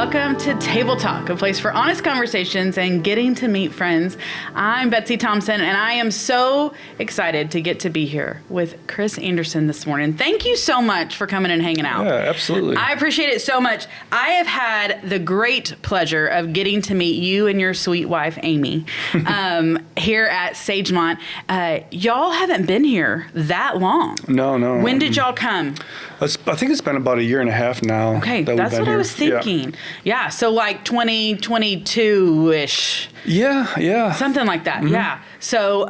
welcome to Table Talk, a place for honest conversations and getting to meet friends. I'm Betsy Thompson, and I am so excited to get to be here with Chris Anderson this morning. Thank you so much for coming and hanging out. Yeah, absolutely. I appreciate it so much. I have had the great pleasure of getting to meet you and your sweet wife, Amy, here at Sagemont. Y'all haven't been here that long. No. When did y'all come? I think it's been about a year and a half now. Okay, that that's we've been what I here. was thinking. Yeah, so like 2022-ish. Yeah. Something like that, yeah. So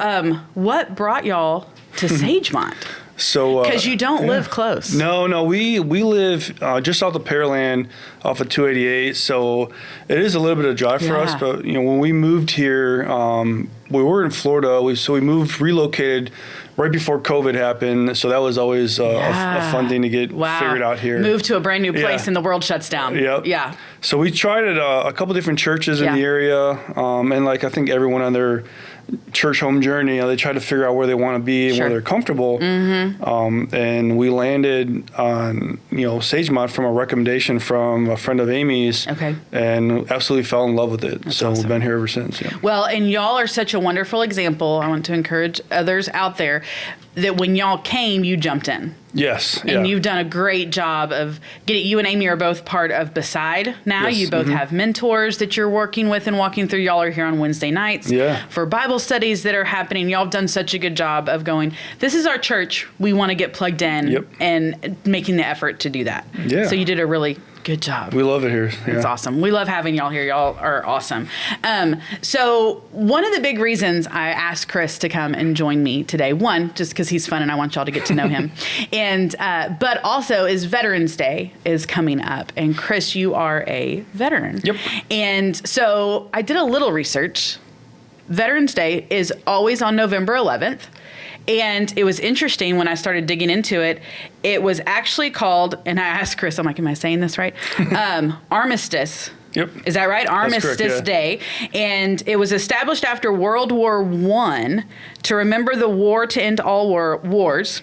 what brought y'all to Sagemont? So Because you don't live close. No, we live just south of Pearland off of 288, so it is a little bit of a drive for us, but when we moved here, we were in Florida, we relocated right before COVID happened, so that was always a fun thing to get figured out here. Moved to a brand new place and the world shuts down. Yep. Yeah. So we tried at a couple different churches in the area, and like I think everyone on their church home journey, they try to figure out where they want to be and where they're comfortable. Mm-hmm. And we landed on Sagemont from a recommendation from a friend of Amy's. Okay. And absolutely fell in love with it. That's awesome. We've been here ever since. Yeah. Well, and y'all are such a wonderful example. I want to encourage others out there that when y'all came, you jumped in. Yes. And you've done a great job of getting. You and Amy are both part of Beside now. Yes. You both have mentors that you're working with and walking through. Y'all are here on Wednesday nights for Bible studies that are happening. Y'all have done such a good job of going, this is our church. We want to get plugged in and making the effort to do that. Yeah. So you did a really good job. We love it here. Yeah. It's awesome. We love having y'all here. Y'all are awesome. So one of the big reasons I asked Chris to come and join me today, one, just because he's fun and I want y'all to get to know him, and but also is Veterans Day is coming up. And Chris, you are a veteran. Yep. And so I did a little research. Veterans Day is always on November 11th. And it was interesting when I started digging into it. It was actually called, and I asked Chris, I'm like, am I saying this right? Armistice. Yep. Is that right? Armistice Day. And it was established after World War I to remember the war to end all wars.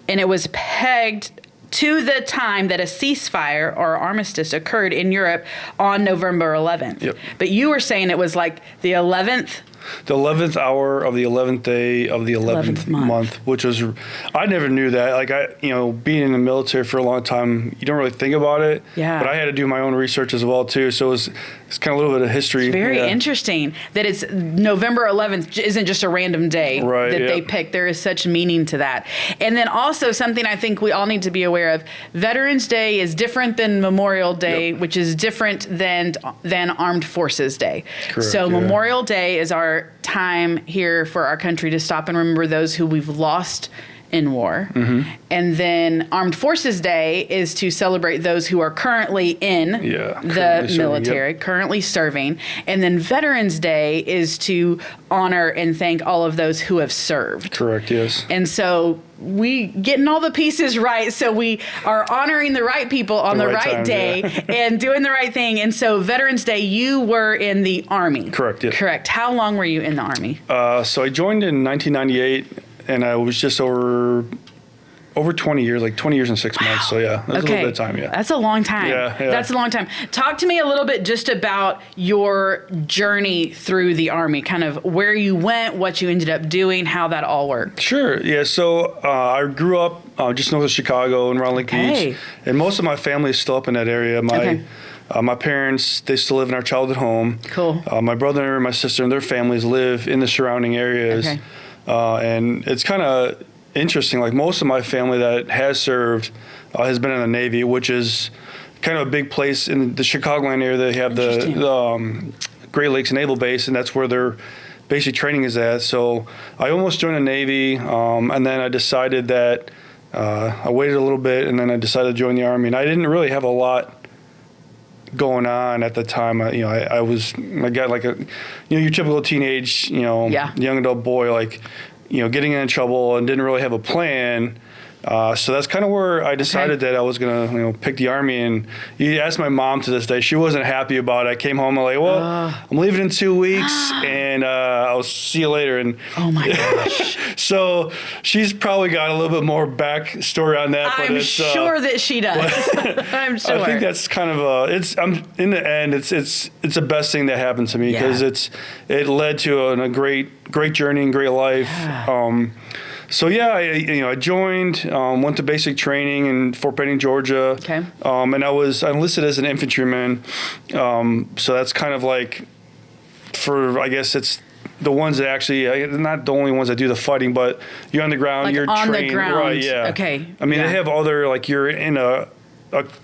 And it was pegged to the time that a ceasefire or armistice occurred in Europe on November 11th. Yep. But you were saying it was like the 11th? The 11th hour of the 11th day of the 11th month, which was, I never knew that. Like being in the military for a long time, you don't really think about it. Yeah. But I had to do my own research as well too. So it's kind of a little bit of history. It's very interesting that it's November 11th isn't just a random day that they picked. There is such meaning to that. And then also something I think we all need to be aware of, Veterans Day is different than Memorial Day, which is different than Armed Forces Day. Correct, so Memorial Day is our time here for our country to stop and remember those who we've lost in war. Mm-hmm. And then Armed Forces Day is to celebrate those who are currently in the military, currently serving. And then Veterans Day is to honor and thank all of those who have served. Correct, yes. And so we getting all the pieces right, so we are honoring the right people on the right day and doing the right thing. And so Veterans Day, you were in the Army. Correct, yes. Correct. How long were you in the Army? So I joined in 1998, and I was just over 20 years, like 20 years and 6 months. So that was a little bit of time, That's a long time. Yeah. That's a long time. Talk to me a little bit just about your journey through the Army, kind of where you went, what you ended up doing, how that all worked. Sure. Yeah. So I grew up just north of Chicago in Round Lake Beach, and most of my family is still up in that area. My parents, they still live in our childhood home. Cool. My brother and my sister and their families live in the surrounding areas. Okay. And it's kind of interesting. Like most of my family that has served has been in the Navy, which is kind of a big place in the Chicagoland area. They have the Great Lakes Naval Base, and that's where their basic training is at. So I almost joined the Navy, and then I decided that I waited a little bit, and then I decided to join the Army. And I didn't really have a lot going on at the time. I got like your typical teenage, young adult boy, like, getting in trouble and didn't really have a plan. So that's kind of where I decided that I was going to, pick the Army. And you asked my mom to this day, she wasn't happy about it. I came home, I'm like, well, I'm leaving in 2 weeks and I'll see you later. And oh my gosh. So she's probably got a little bit more backstory on that. But I'm sure that she does. I'm sure. I think that's kind of in the end, it's the best thing that happened to me because it led to a great journey and great life. Yeah. So I joined, went to basic training in Fort Benning, Georgia. Okay. And I was enlisted as an infantryman. So that's kind of like I guess it's the ones that actually, not the only ones that do the fighting, but you're on the ground, like you're on trained. The ground. Right, yeah. Okay. I mean, they have other, like you're in a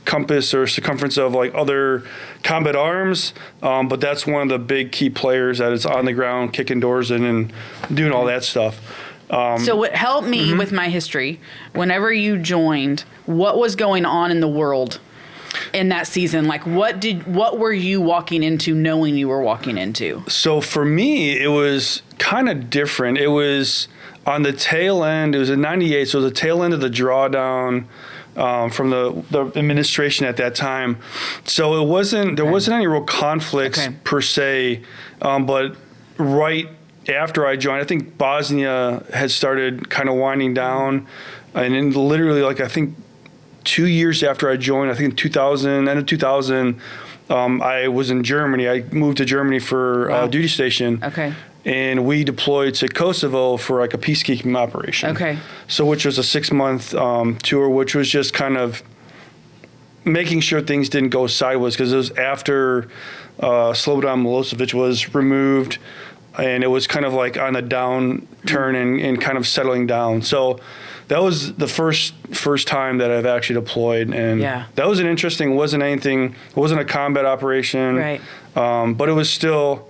compass or circumference of like other combat arms, but that's one of the big key players that is on the ground, kicking doors in and doing all that stuff. So what helped me with my history, whenever you joined, what was going on in the world in that season? Like what were you walking into knowing you were walking into? So for me, it was kind of different. It was on the tail end, it was in 98, so it was the tail end of the drawdown from the administration at that time. So there wasn't any real conflicts per se, but right after I joined, I think Bosnia had started kind of winding down, and then literally, like I think 2 years after I joined, I think end of 2000, I was in Germany. I moved to Germany for duty station. Okay. And we deployed to Kosovo for like a peacekeeping operation. Okay. So which was a 6-month tour, which was just kind of making sure things didn't go sideways because it was after Slobodan Milosevic was removed. And it was kind of like on a downturn and kind of settling down. So that was the first time that I've actually deployed. And that was it wasn't a combat operation. Right. But it was still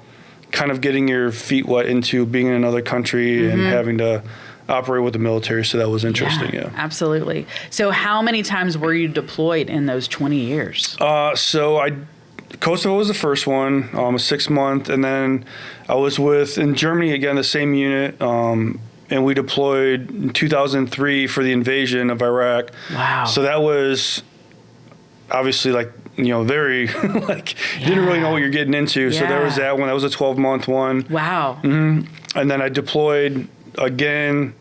kind of getting your feet wet into being in another country and having to operate with the military. So that was interesting. Yeah. Absolutely. So how many times were you deployed in those 20 years? Kosovo was the first one, a 6-month, and then I was in Germany again, the same unit, and we deployed in 2003 for the invasion of Iraq. Wow! So that was obviously very you didn't really know what you're getting into. Yeah. So there was that one. That was a 12-month one. Wow! Mm-hmm. And then I deployed again.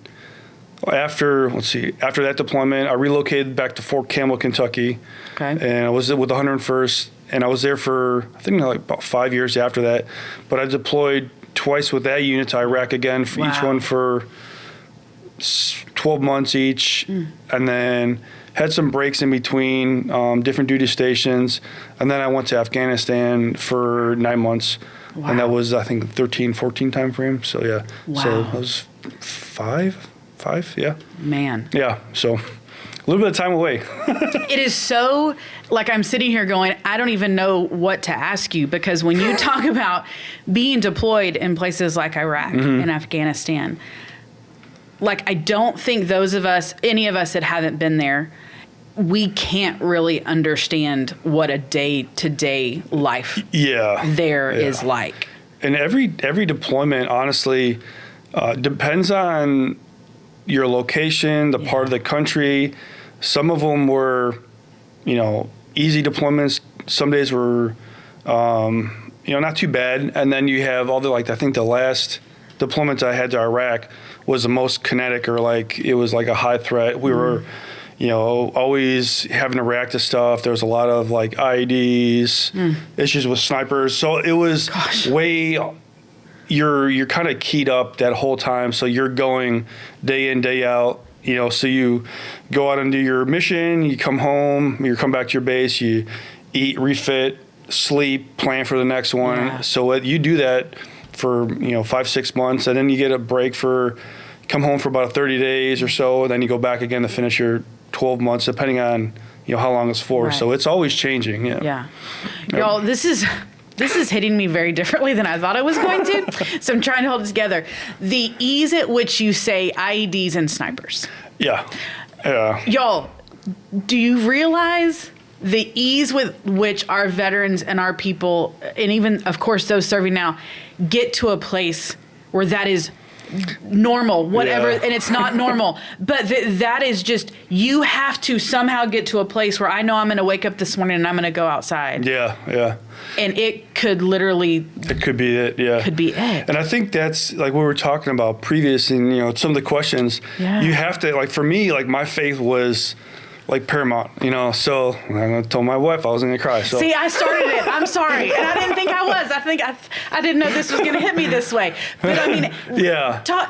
After that deployment, I relocated back to Fort Campbell, Kentucky. Okay. And I was with the 101st. And I was there for, I think, about 5 years after that. But I deployed twice with that unit to Iraq again, each one for 12 months each. And then had some breaks in between different duty stations. And then I went to Afghanistan for 9 months. Wow. And that was, I think, 13, 14 time frame. So, yeah. Wow. So that was five, yeah. Man. Yeah, so a little bit of time away. It is so, I'm sitting here going, I don't even know what to ask you, because when you talk about being deployed in places like Iraq and Afghanistan, I don't think any of us that haven't been there, we can't really understand what a day-to-day life there is like. And every deployment, honestly, depends on your location, the part of the country. Some of them were, easy deployments. Some days were, not too bad. And then you have all I think the last deployments I had to Iraq was the most kinetic, or it was like a high threat. We were, always having to react to stuff. There was a lot of IEDs, issues with snipers. So it was you're kind of keyed up that whole time. So you're going day in, day out. So you go out and do your mission, you come home, you come back to your base, you eat, refit, sleep, plan for the next one. Yeah. So you do that for, 5-6 months, and then you get a break come home for about 30 days or so, and then you go back again to finish your 12 months, depending on, how long it's for. Right. So it's always changing. Yeah. Y'all, this is hitting me very differently than I thought I was going to. So I'm trying to hold it together. The ease at which you say IEDs and snipers. Yeah. Y'all, do you realize the ease with which our veterans and our people, and even, of course, those serving now, get to a place where that is normal, whatever, and it's not normal. But that is just, you have to somehow get to a place where I know I'm going to wake up this morning and I'm going to go outside. Yeah, yeah. And it could literally... It could be it, yeah. Could be it. And I think that's, like we were talking about previously, and, you know, some of the questions, you have to, like, for me, like, my faith was... like paramount, you know, so I told my wife I wasn't going to cry. So. See, I started it. I'm sorry. And I didn't think I was. I didn't know this was going to hit me this way. But I mean,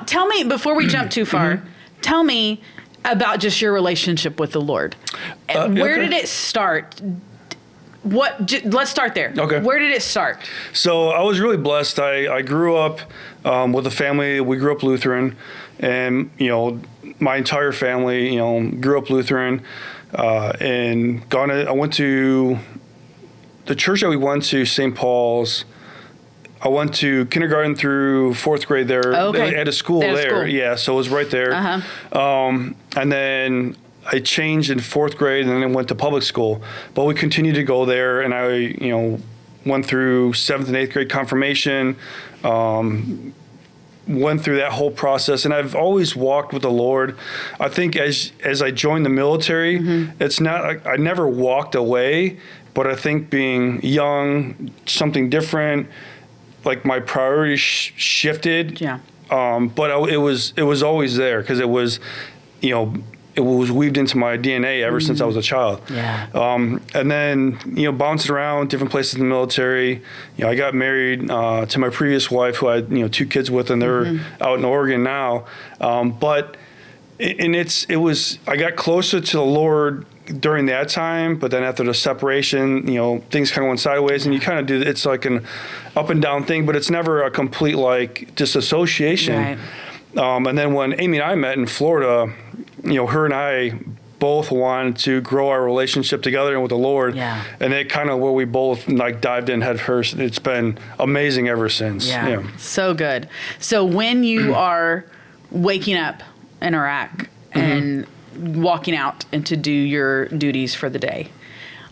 tell me, before we jump too far, tell me about just your relationship with the Lord. Where did it start? Let's start there. Okay. Where did it start? So I was really blessed. I grew up with a family. We grew up Lutheran, and, you know, my entire family, you know, grew up Lutheran, and I went to the church that we went to, St. Paul's. I went to kindergarten through fourth grade there. Okay. At a school there. School. Yeah, so it was right there. And then I changed in fourth grade, and then I went to public school. But we continued to go there, and I, you know, went through 7th and 8th grade confirmation, went through that whole process, and I've always walked with the Lord. I think as I joined the military, it's not, I never walked away, but I think being young, something different, like my priorities shifted. Yeah. But it was always there, because it was, you know, it was weaved into my DNA ever since I was a child. Yeah. And then, you know, bouncing around different places in the military. You know, I got married to my previous wife, who I had, you know, 2 kids with, and they're out in Oregon now. But I got closer to the Lord during that time, but then after the separation, you know, things kind of went sideways, and you kind of do, it's like an up and down thing, but it's never a complete, like, disassociation. Right. And then when Amy and I met in Florida, you know, her and I both wanted to grow our relationship together and with the Lord. Yeah. And it kind of where we both, like, dived in head first. It's been amazing ever since. Yeah. So good. So when you are waking up in Iraq and walking out and to do your duties for the day,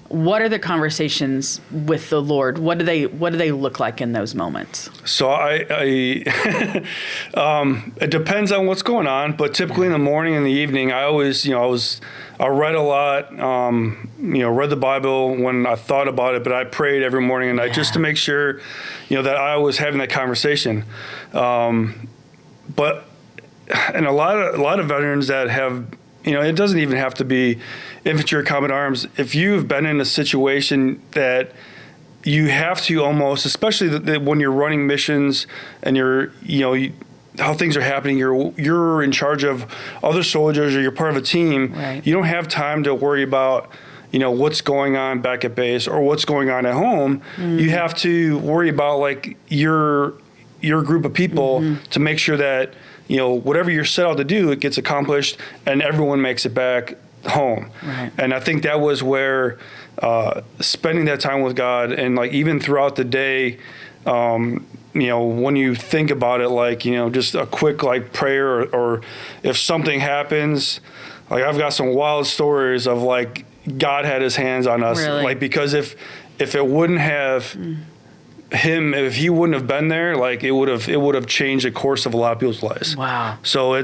what are the conversations with the Lord? What do they look like in those moments? So it depends on what's going on, but typically in the morning and the evening, I always, you know, I read a lot, you know, read the Bible when I thought about it, but I prayed every morning and night just to make sure, you know, that I was having that conversation. But and a lot of veterans that have, you know, it doesn't even have to be infantry or combat arms. If you've been in a situation that you have to almost, especially when you're running missions and you're, you know, how things are happening, you're in charge of other soldiers or you're part of a team. Right. You don't have time to worry about, you know, what's going on back at base or what's going on at home. You have to worry about, like, your group of people to make sure that, you know, whatever you're set out to do, it gets accomplished and everyone makes it back home. Right. And I think that was where spending that time with God, and, like, even throughout the day, you know, when you think about it, like, you know, just a quick, like, prayer, or if something happens, like, I've got some wild stories of, like, God had his hands on us. Really? Like, because if it wouldn't have him, if he wouldn't have been there, like, it would have changed the course of a lot of people's lives. Wow. So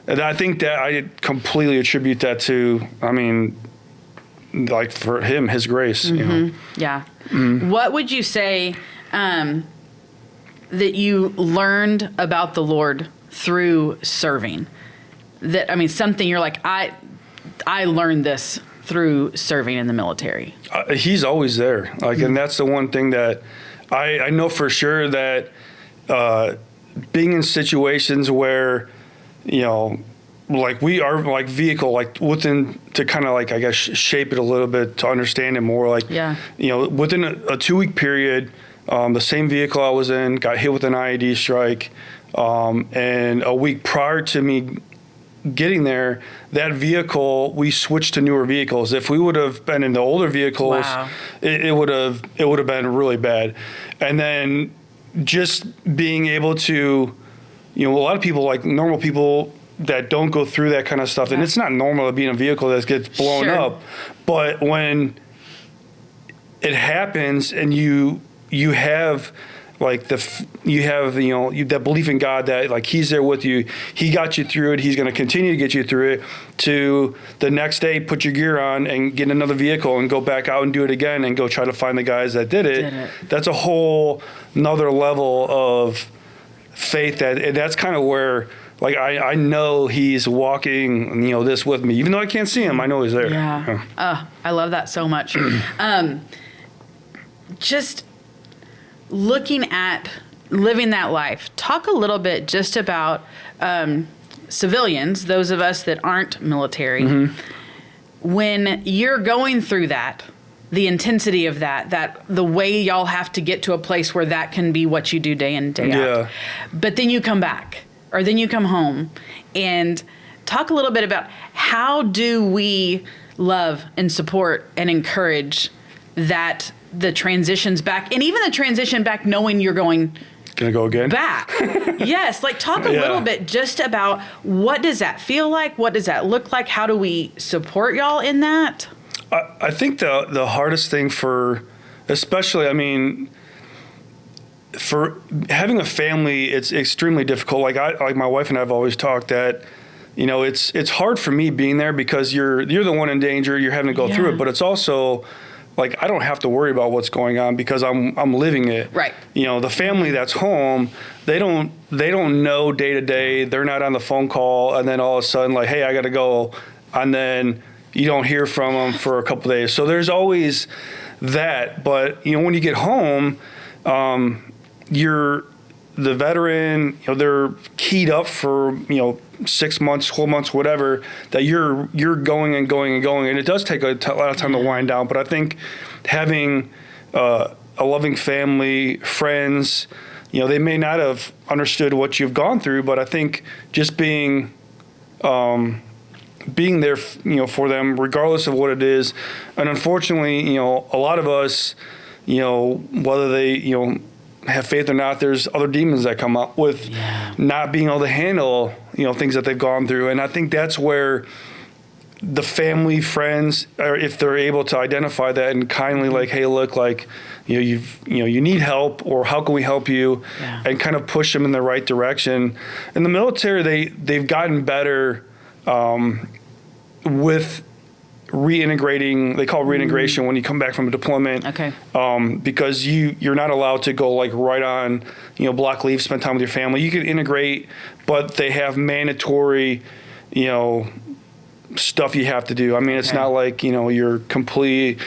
and I think that I completely attribute that to, I mean, like, for him, his grace, you know. Yeah. What would you say that you learned about the Lord through serving? That, I mean, something you're like, I learned this through serving in the military. He's always there. Like, and that's the one thing that I know for sure, that being in situations where, you know, like, we are, like, vehicle, like, within, to kind of, like, I guess, shape it a little bit to understand it more, like, you know, within a 2-week period, the same vehicle I was in got hit with an IED strike, and a week prior to me getting there, that vehicle, we switched to newer vehicles. If we would have been in the older vehicles, it would have been really bad. And then just being able to, you know, a lot of people, like, normal people that don't go through that kind of stuff, and it's not normal to be in a vehicle that gets blown up, but when it happens and you have like you have, that belief in God that like he's there with you. He got you through it. He's going to continue to get you through it, to the next day, put your gear on and get another vehicle and go back out and do it again and go try to find the guys that did it. That's a whole another level of faith and that's kind of where, like, I know he's walking, this with me. Even though I can't see him, I know he's there. Yeah. I love that so much. Just looking at living that life, talk a little bit just about civilians, those of us that aren't military. When you're going through that, the intensity of that the way y'all have to get to a place where that can be what you do day in, day out. But then you come back, or then you come home, and talk a little bit about how do we love and support and encourage that the transitions back, and even the transition back knowing you're gonna go again back. Yes, like talk a little bit just about what does that feel like, what does that look like, how do we support y'all in that? I think the hardest thing for, especially, for having a family, it's extremely difficult. Like my wife and I have always talked that, it's hard for me being there because you're the one in danger, you're having to go through it, but it's also like I don't have to worry about what's going on because I'm living it. Right. The family that's home, they don't know day to day. They're not on the phone call, and then all of a sudden, like, hey, I got to go, and then you don't hear from them for a couple of days. So there's always that. But when you get home, you're the veteran. They're keyed up for 6 months, 12 months, whatever, that you're going and going and going. And it does take a lot of time to wind down. But I think having a loving family, friends, they may not have understood what you've gone through, but I think just being there, for them, regardless of what it is. And unfortunately, a lot of us, whether they, have faith or not, there's other demons that come up with not being able to handle, things that they've gone through. And I think that's where the family, friends, or if they're able to identify that and kindly like, hey, look, like, you need help, or how can we help you, and kind of push them in the right direction. In the military, they've gotten better with reintegrating. They call it reintegration when you come back from a deployment. Okay. Because you're not allowed to go like right on, block leave, spend time with your family. You can integrate, but they have mandatory, stuff you have to do. It's not like, you're completely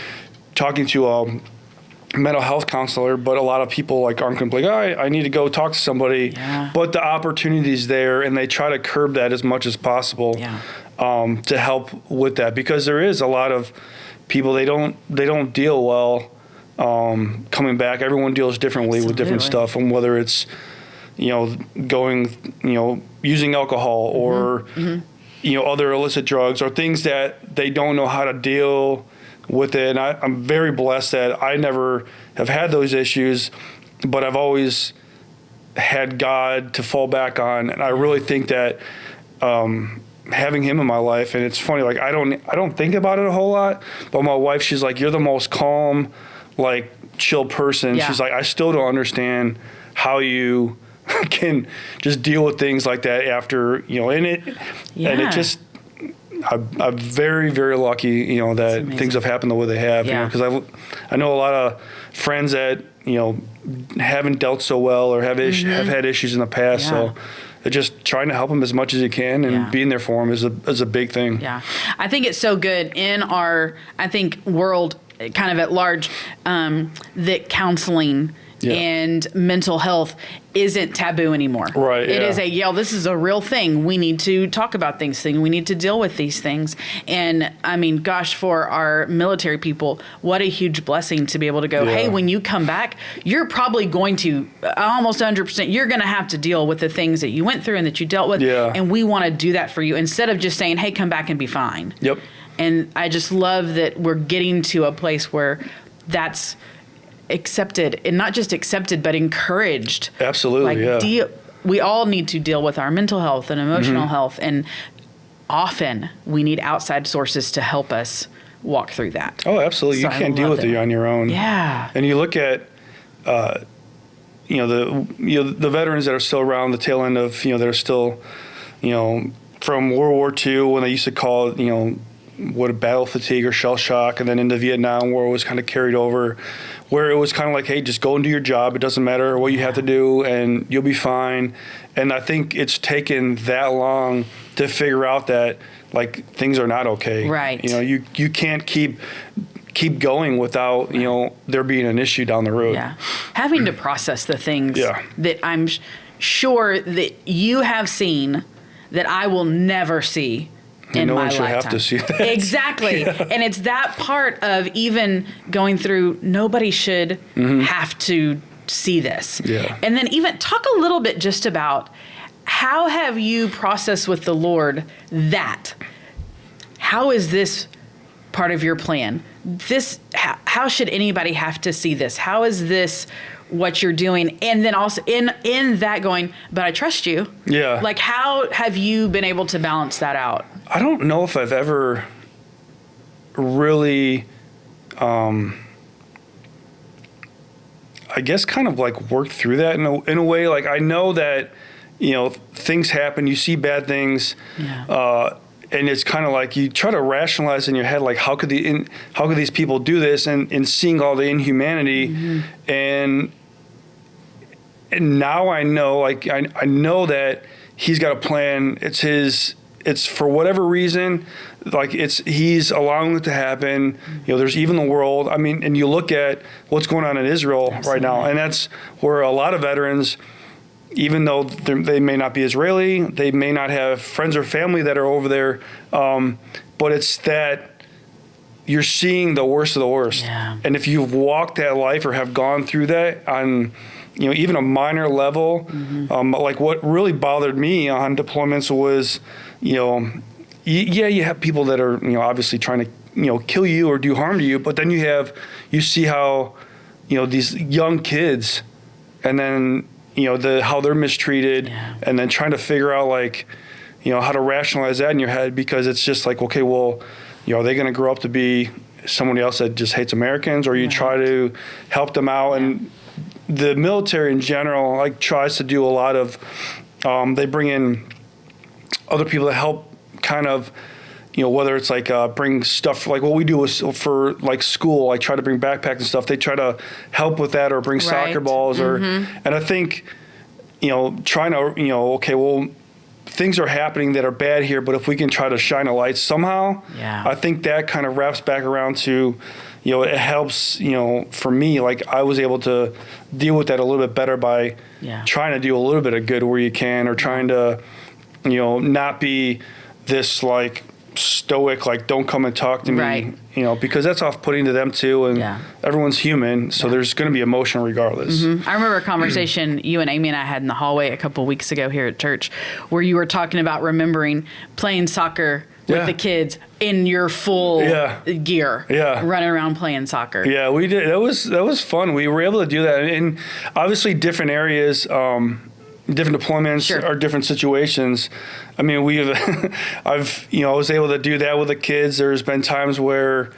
talking to a mental health counselor, but a lot of people like aren't going to be like, I need to go talk to somebody. But the opportunity's there, and they try to curb that as much as possible. To help with that, because there is a lot of people, they don't deal well coming back. Everyone deals differently with different stuff, and whether it's going using alcohol or other illicit drugs or things that they don't know how to deal with it. And I'm very blessed that I never have had those issues, but I've always had God to fall back on, and I really think that having him in my life, and it's funny, like I don't think about it a whole lot, but my wife, she's like, you're the most calm, like chill person. She's like, I still don't understand how you can just deal with things like that after, and it just, I'm very, very lucky, that things have happened the way they have, because I know a lot of friends that, haven't dealt so well or have had issues in the past. So just trying to help them as much as you can, and being there for them is a big thing. Yeah. I think it's so good in our, world kind of at large, that counseling and mental health isn't taboo anymore. Right. It is this is a real thing. We need to talk about things. We need to deal with these things. And gosh, for our military people, what a huge blessing to be able to go, hey, when you come back, you're probably going to almost 100%, you're going to have to deal with the things that you went through and that you dealt with. Yeah. And we want to do that for you instead of just saying, hey, come back and be fine. Yep. And I just love that we're getting to a place where that's accepted, and not just accepted, but encouraged. Absolutely, we all need to deal with our mental health and emotional health, and often we need outside sources to help us walk through that. Oh, absolutely. So you can't deal with it on your own. Yeah. And you look at, the veterans that are still around the tail end of, that are still, from World War II when they used to call it, what battle fatigue or shell shock, and then into Vietnam where it was kind of carried over, where it was kind of like, hey, just go and do your job. It doesn't matter what you have to do, and you'll be fine. And I think it's taken that long to figure out that like things are not okay. Right. You can't keep going without there being an issue down the road. Yeah. Having to process the things that I'm sure that you have seen that I will never see in no my one should lifetime. have to see that. Exactly. Yeah. And it's that part of even going through, nobody should have to see this. Yeah. And then even talk a little bit just about how have you processed with the Lord that? How is this part of your plan? How should anybody have to see this? How is this what you're doing? And then also in that going, but I trust you. Yeah. Like, how have you been able to balance that out? I don't know if I've ever really, I guess kind of like worked through that in a way. Like I know that, things happen, you see bad things, and it's kind of like you try to rationalize in your head, like how could these people do this, and seeing all the inhumanity, and now I know, like I know that he's got a plan. It's for whatever reason, like he's allowing it to happen. There's even the world. I mean, and you look at what's going on in Israel right now, and that's where a lot of veterans, even though they may not be Israeli, they may not have friends or family that are over there, but it's that you're seeing the worst of the worst. Yeah. And if you've walked that life or have gone through that on, even a minor level, like what really bothered me on deployments was, you have people that are, obviously trying to, kill you or do harm to you, but then you see how, these young kids, and then, how they're mistreated, and then trying to figure out like, how to rationalize that in your head, because it's just like, okay, well, are they going to grow up to be somebody else that just hates Americans, or you try to help them out? And the military in general, like, tries to do a lot of, they bring in other people that help kind of, whether it's like bring stuff, like what we do is for like school, like try to bring backpacks and stuff. They try to help with that, or bring soccer balls, or, and I think, trying to, okay, well, things are happening that are bad here, but if we can try to shine a light somehow, I think that kind of wraps back around to, it helps, for me, like I was able to deal with that a little bit better by trying to do a little bit of good where you can, or trying to, not be this like stoic, like don't come and talk to me, because that's off-putting to them too, and everyone's human, so there's going to be emotion regardless. I remember a conversation you and Amy and I had in the hallway a couple of weeks ago here at church, where you were talking about remembering playing soccer with the kids in your full gear, running around playing soccer. Yeah, we did. That was fun. We were able to do that, and obviously different areas, different deployments or different situations. I mean, I was able to do that with the kids. There's been times where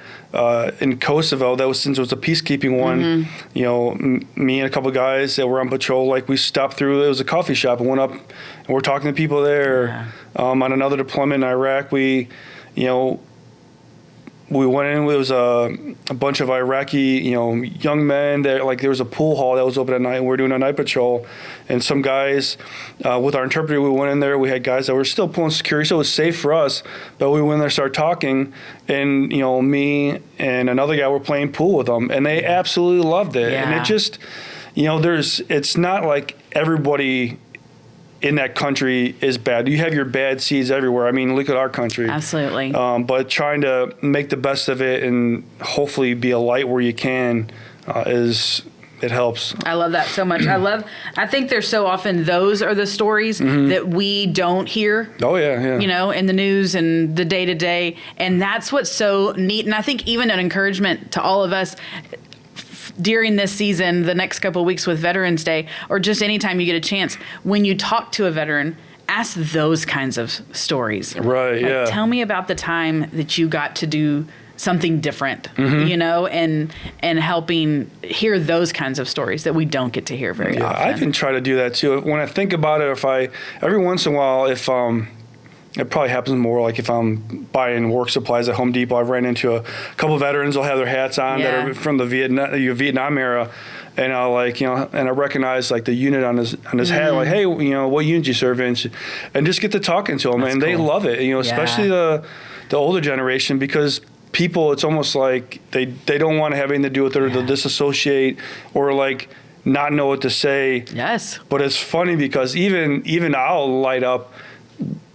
in Kosovo, since it was a peacekeeping one, me and a couple of guys that were on patrol, like we stopped through, it was a coffee shop, and went up and we're talking to people there. On another deployment in Iraq, we went in, it was a bunch of Iraqi, young men that, like, there was a pool hall that was open at night, and we were doing a night patrol, and some guys, with our interpreter, we went in there, we had guys that were still pulling security, so it was safe for us, but we went in there, started talking, and, me and another guy were playing pool with them, and they absolutely loved it. And it just, it's not like everybody in that country is bad. You have your bad seeds everywhere. I mean, look at our country. Absolutely. But trying to make the best of it and hopefully be a light where you can it helps. I love that so much. I think there's so often those are the stories that we don't hear. Oh, yeah. In the news and the day-to-day. And that's what's so neat. And I think even an encouragement to all of us during this season, the next couple of weeks with Veterans Day, or just anytime you get a chance, when you talk to a veteran, ask those kinds of stories. Right, Tell me about the time that you got to do something different, you know, and helping hear those kinds of stories that we don't get to hear very often. I can try to do that too. When I think about it, every once in a while, it probably happens more like if I'm buying work supplies at Home Depot, I've ran into a couple of veterans will have their hats on that are from the Vietnam era. And I recognize like the unit on his hat, like, hey, what unit you serve in, and just get to talking to them. That's and cool. They love it, especially the older generation, because people, it's almost like they don't want to have anything to do with it, or they'll disassociate or like not know what to say. Yes. But it's funny because even I'll light up,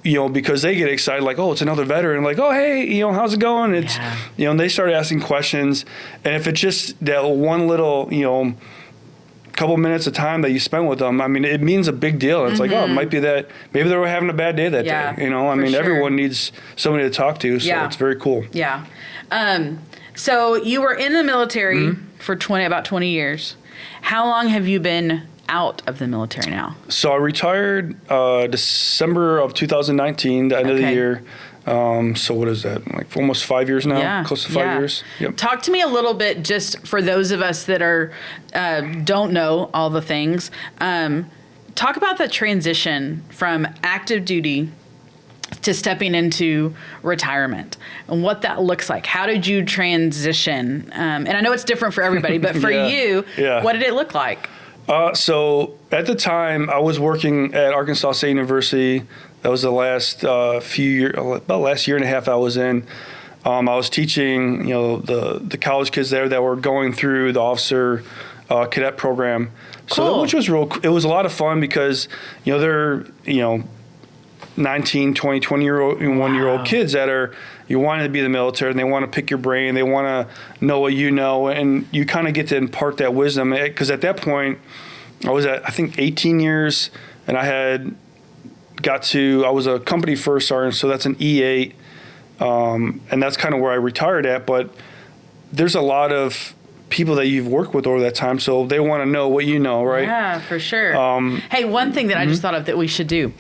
because they get excited, like, oh, it's another veteran, like, oh, hey, how's it going? It's, and they start asking questions. And if it's just that one little, couple minutes of time that you spend with them, I mean, it means a big deal. It's like, oh, it might be that maybe they were having a bad day that day. Everyone needs somebody to talk to. So it's very cool. Yeah. So you were in the military for about 20 years. How long have you been out of the military now? So I retired December of 2019, the end of the year. So what is that? Like almost 5 years now? Yeah. Close to 5 years. Yep. Talk to me a little bit, just for those of us that are don't know all the things. Talk about the transition from active duty to stepping into retirement and what that looks like. How did you transition? And I know it's different for everybody, but for you, what did it look like? So at the time, I was working at Arkansas State University. That was the last about last year and a half I was in. I was teaching, the college kids there that were going through the officer cadet program. So which was it was a lot of fun because, they're, 19, 20, 21-year-old kids that are, you want to be in the military and they want to pick your brain. They want to know what you know, and you kind of get to impart that wisdom. Because at that point, I was at, I think, 18 years, and I was a company first sergeant, so that's an E8, and that's kind of where I retired at. But there's a lot of people that you've worked with over that time, so they want to know what you know, right? Yeah, for sure. Hey, one thing that I just thought of that we should do,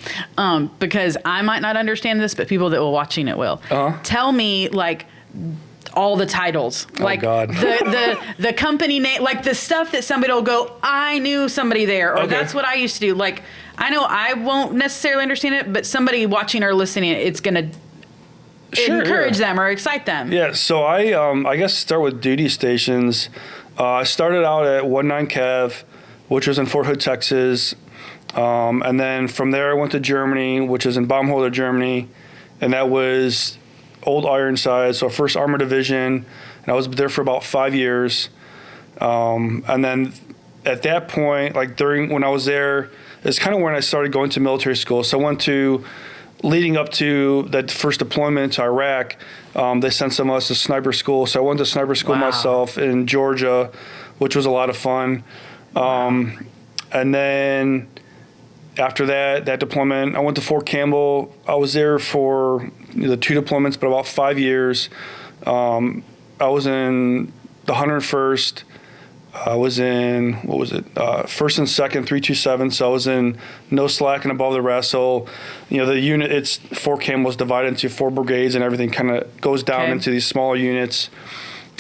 because I might not understand this, but people that were watching it will. Tell me, like, all the titles, like the company name, like the stuff that somebody will go, I knew somebody there, or that's what I used to do. Like, I know I won't necessarily understand it, but somebody watching or listening, it's gonna encourage them or excite them. Yeah, so I guess start with duty stations. I started out at 19 Cav, which was in Fort Hood, Texas. And then from there I went to Germany, which is in Baumholder, Germany. And that was old Ironside, so 1st Armored Division. And I was there for about 5 years. And then at that point, like when I was there, it's kind of when I started going to military school. So I went to, leading up to that first deployment to Iraq, they sent some of us to sniper school. So I went to sniper school myself in Georgia, which was a lot of fun. And then after that deployment, I went to Fort Campbell. I was there for the 2 deployments, but about 5 years. I was in the 101st. I was in, 1st and 2nd, 327. So I was in no slack and above the rest. So, the unit, Fort Campbell's divided into 4 brigades, and everything kind of goes down into these smaller units.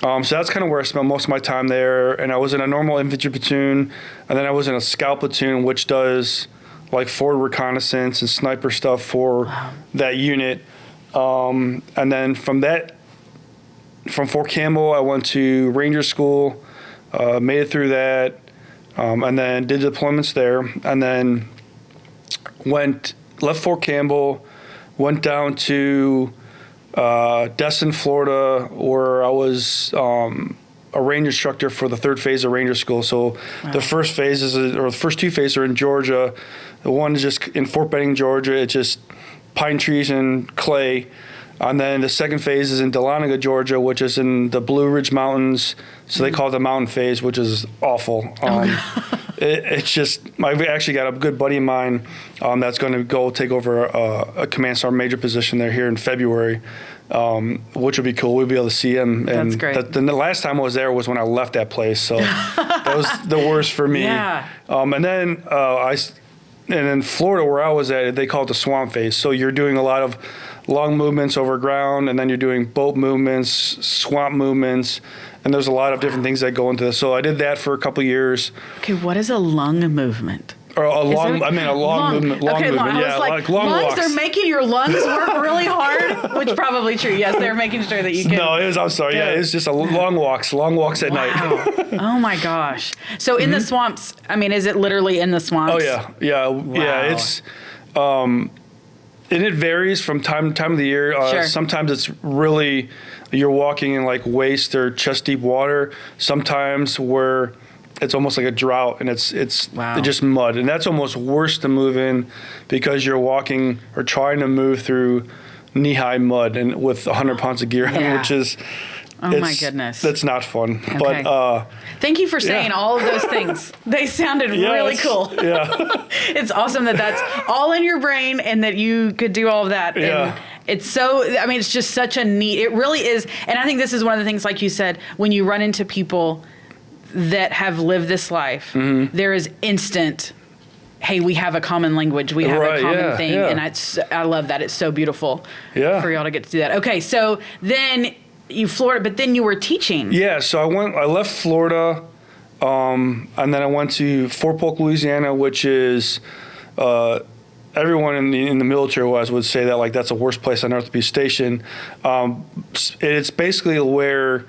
So that's kind of where I spent most of my time there. And I was in a normal infantry platoon, and then I was in a scout platoon, which does like forward reconnaissance and sniper stuff for that unit. And then from Fort Campbell, I went to Ranger School. Made it through that, and then did deployments there, and then left Fort Campbell, went down to Destin, Florida, where I was a range instructor for the 3rd phase of Ranger School. So the first phase the first 2 phases are in Georgia. The one is just in Fort Benning, Georgia. It's just pine trees and clay. And then the 2nd phase is in Dahlonega, Georgia, which is in the Blue Ridge Mountains. So they call it the mountain phase, which is awful. It's just, I've actually got a good buddy of mine that's going to go take over a command sergeant major position there here in February, which would be cool. We'll be able to see him. And that's great. The last time I was there was when I left that place. So that was the worst for me. Yeah. And then in Florida where I was at, they call it the swamp phase. So you're doing a lot of long movements over ground, and then you're doing boat movements, swamp movements, and there's a lot of different things that go into this. So I did that for a couple years. Okay, what is a lung movement? Or a long movement. Okay, movement. I was like long lungs, walks. they're making your lungs work really hard, which probably true. Yes, they're making sure that you can. No, I'm sorry. Yeah, it's just long walks at night. Oh my gosh. So in the swamps, I mean, is it literally in the swamps? Oh yeah. It's, and it varies from time of the year. Sure. Sometimes it's really, you're walking in like waist or chest deep water. Sometimes where it's almost like a drought, and it's just mud, and that's almost worse to move in because you're walking or trying to move through knee-high mud and with 100 pounds of gear on, which is my goodness, that's not fun. Okay. But thank you for saying all of those things. They sounded really cool. Yeah, it's awesome that that's all in your brain and that you could do all of that. Yeah. And it's so, I mean, it's just such a neat, it really is. And I think this is one of the things, like you said, when you run into people that have lived this life, there is instant, hey, we have a common language, we have a common thing, and I love that. It's so beautiful for y'all to get to do that. Okay, so then you Florida, but then you were teaching. Yeah, so I left Florida, and then I went to Fort Polk, Louisiana, which is everyone in the military would say that like that's the worst place on earth to be stationed. It's basically where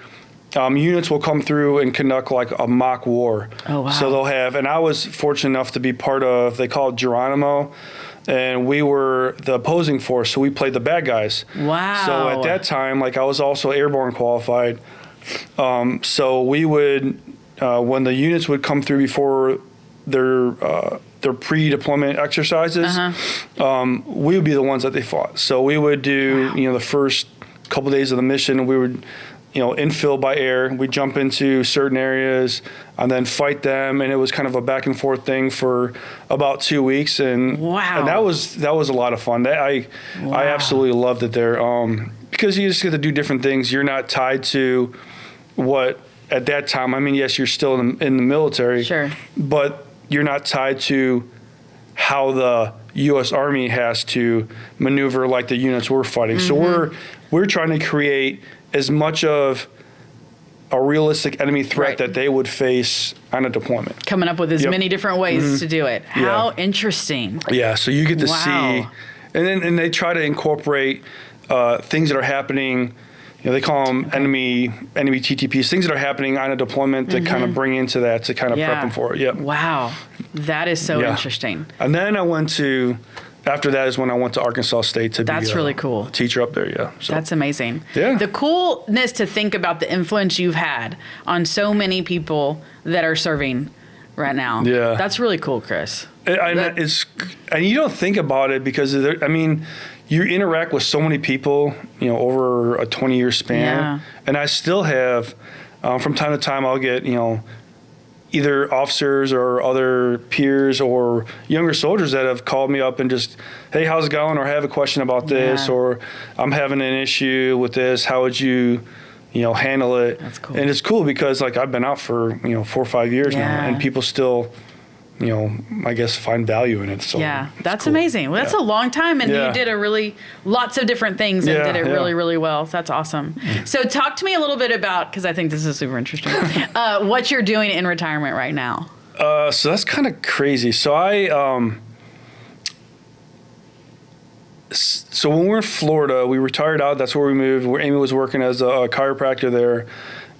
units will come through and conduct like a mock war. Oh, wow. So they'll have, and I was fortunate enough to be part of, they call it Geronimo, and we were the opposing force, so we played the bad guys. Wow. So at that time, like I was also airborne qualified. So we would, when the units would come through before their pre-deployment exercises, we would be the ones that they fought. So we would do, the first couple days of the mission, we would, infill by air. We jump into certain areas and then fight them, and it was kind of a back and forth thing for about 2 weeks. And and that was a lot of fun. I absolutely loved it there because you just get to do different things. You're not tied to what at that time. I mean, yes, you're still in the military, sure, but you're not tied to how the U.S. Army has to maneuver like the units we're fighting. So we're trying to create as much of a realistic enemy threat that they would face on a deployment. Coming up with as many different ways to do it. How interesting. Yeah, so you get to see, and they try to incorporate things that are happening. They call them enemy TTPs, things that are happening on a deployment to kind of bring into that to kind of prep them for it. Yep. Wow, that is so interesting. And then after that is when I went to Arkansas State to be really cool. A teacher up there, So. That's amazing. Yeah. The coolness to think about the influence you've had on so many people that are serving right now. Yeah. That's really cool, Chris. And you don't think about it because, you interact with so many people, over a 20-year span. Yeah. And I still have, from time to time, I'll get, either officers or other peers or younger soldiers that have called me up and just, hey, how's it going? Or I have a question about this, or I'm having an issue with this. How would you, handle it? That's cool. And it's cool because like I've been out for, 4 or 5 years now, and people still, I guess find value in it. So that's cool. Amazing. Well, that's a long time, and you did lots of different things and did it really, really well. That's awesome. So talk to me a little bit about, because I think this is super interesting, what you're doing in retirement right now. So that's kind of crazy. So so when we were in Florida, we retired out. That's where we moved. Where Amy was working as a chiropractor there,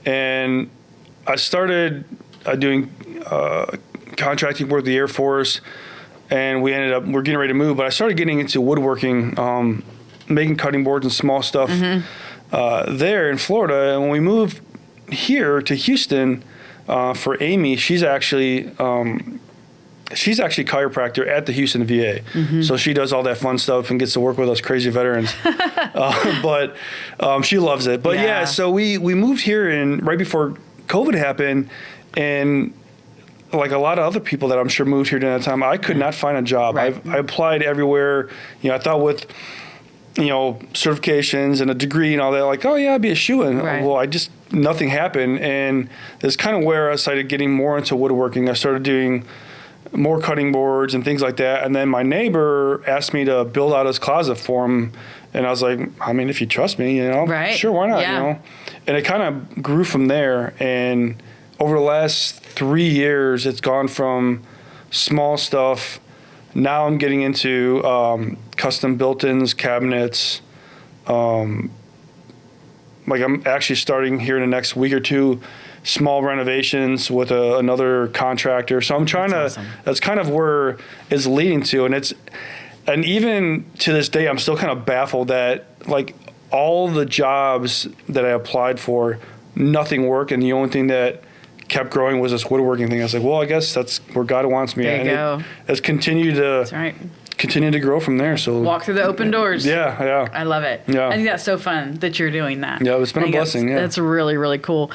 and I started doing contracting work with the Air Force, and we're getting ready to move. But I started getting into woodworking, making cutting boards and small stuff there in Florida. And when we moved here to Houston for Amy, she's actually chiropractor at the Houston VA. So she does all that fun stuff and gets to work with us crazy veterans. But she loves it. But so we moved here right before COVID happened, and like a lot of other people that I'm sure moved here during that time, I could not find a job. Right. I applied everywhere. I thought with, certifications and a degree and all that, like, oh yeah, I'd be a shoo-in. Right. Well, nothing happened. And that's kind of where I started getting more into woodworking. I started doing more cutting boards and things like that. And then my neighbor asked me to build out his closet for him. And I was like, I mean, if you trust me, sure, why not, And it kind of grew from there. And over the last 3 years, it's gone from small stuff. Now I'm getting into custom built-ins, cabinets. I'm actually starting here in the next week or two, small renovations with another contractor. So I'm trying that's kind of where it's leading to. And even to this day, I'm still kind of baffled that like all the jobs that I applied for, nothing worked. And the only thing that kept growing was this woodworking thing. I was like, well, I guess that's where God wants me. There you go. It's continued to grow from there. So walk through the open doors. Yeah. I love it. Yeah. I think that's so fun that you're doing that. Yeah, it's been a blessing. That's really, really cool.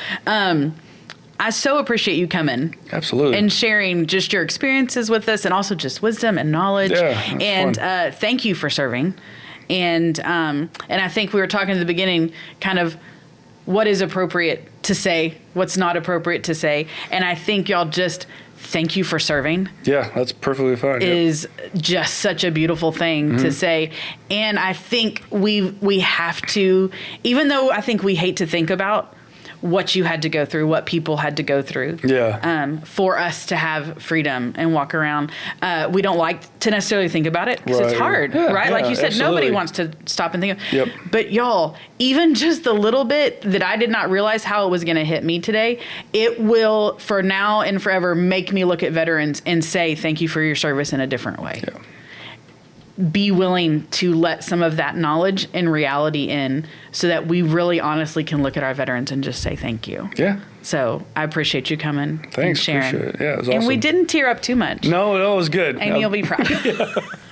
I so appreciate you coming. Absolutely. And sharing just your experiences with us and also just wisdom and knowledge. Yeah, and thank you for serving. And I think we were talking at the beginning kind of what is appropriate to say, what's not appropriate to say. And I think y'all just thank you for serving. Yeah, that's perfectly fine. Is just such a beautiful thing to say. And I think we have to, even though I think we hate to think about what you had to go through, what people had to go through, for us to have freedom and walk around. We don't like to necessarily think about it because it's hard, right? Yeah, like you said, absolutely. Nobody wants to stop and think. Yep. But y'all, even just the little bit that I did not realize how it was going to hit me today, it will, for now and forever, make me look at veterans and say, thank you for your service in a different way. Yeah. Be willing to let some of that knowledge and reality in so that we really honestly can look at our veterans and just say thank you. Yeah. So I appreciate you coming. Thanks, and sharing. appreciate it. Yeah, it was awesome. And we didn't tear up too much. No, it was good. Amy will be proud.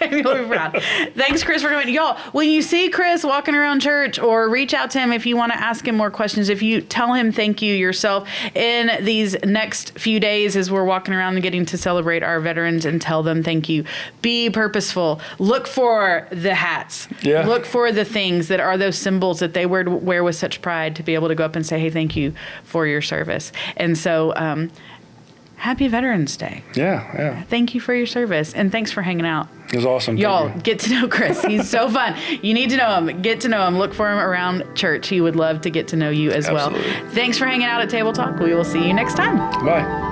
Amy will be proud. Thanks, Chris, for coming. Y'all, when you see Chris walking around church or reach out to him if you want to ask him more questions, if you tell him thank you yourself in these next few days as we're walking around and getting to celebrate our veterans and tell them thank you. Be purposeful. Look for the hats. Yeah. Look for the things that are those symbols that they wear with such pride to be able to go up and say, hey, thank you for your service. And so, happy Veterans Day. Yeah. Thank you for your service. And thanks for hanging out. It was awesome. Y'all, get to know Chris. He's so fun. You need to know him. Get to know him. Look for him around church. He would love to get to know you as well. Thanks for hanging out at Table Talk. We will see you next time. Bye.